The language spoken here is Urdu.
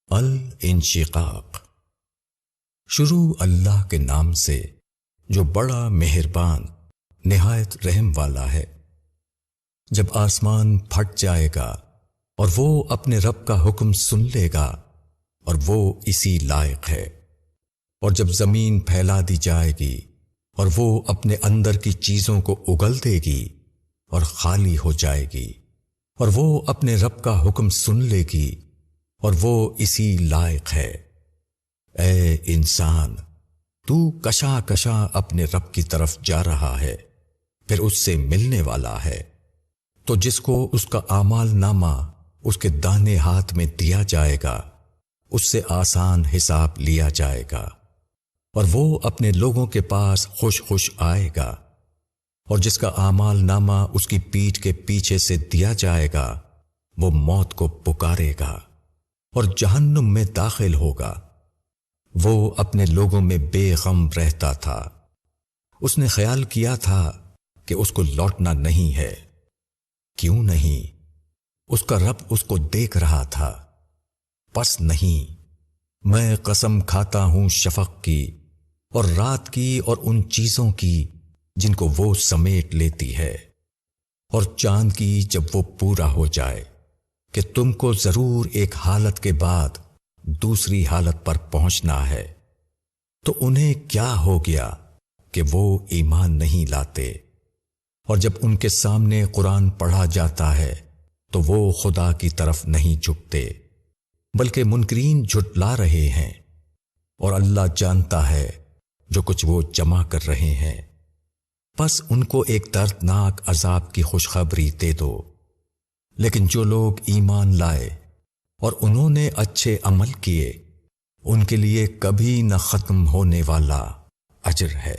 الانشقاق۔ شروع اللہ کے نام سے جو بڑا مہربان نہایت رحم والا ہے۔ جب آسمان پھٹ جائے گا اور وہ اپنے رب کا حکم سن لے گا اور وہ اسی لائق ہے، اور جب زمین پھیلا دی جائے گی اور وہ اپنے اندر کی چیزوں کو اگل دے گی اور خالی ہو جائے گی، اور وہ اپنے رب کا حکم سن لے گی اور وہ اسی لائق ہے۔ اے انسان، تو کشا کشا اپنے رب کی طرف جا رہا ہے، پھر اس سے ملنے والا ہے، تو جس کو اس کا اعمال نامہ اس کے داہنے ہاتھ میں دیا جائے گا اس سے آسان حساب لیا جائے گا، اور وہ اپنے لوگوں کے پاس خوش خوش آئے گا، اور جس کا اعمال نامہ اس کی پیٹھ کے پیچھے سے دیا جائے گا وہ موت کو پکارے گا اور جہنم میں داخل ہوگا۔ وہ اپنے لوگوں میں بے غم رہتا تھا، اس نے خیال کیا تھا کہ اس کو لوٹنا نہیں ہے۔ کیوں نہیں؟ اس کا رب اس کو دیکھ رہا تھا۔ پس نہیں، میں قسم کھاتا ہوں شفق کی اور رات کی اور ان چیزوں کی جن کو وہ سمیٹ لیتی ہے، اور چاند کی جب وہ پورا ہو جائے، کہ تم کو ضرور ایک حالت کے بعد دوسری حالت پر پہنچنا ہے۔ تو انہیں کیا ہو گیا کہ وہ ایمان نہیں لاتے، اور جب ان کے سامنے قرآن پڑھا جاتا ہے تو وہ خدا کی طرف نہیں جھکتے، بلکہ منکرین جھٹلا رہے ہیں، اور اللہ جانتا ہے جو کچھ وہ جمع کر رہے ہیں۔ پس ان کو ایک دردناک عذاب کی خوشخبری دے دو۔ لیکن جو لوگ ایمان لائے اور انہوں نے اچھے عمل کیے، ان کے لیے کبھی نہ ختم ہونے والا اجر ہے۔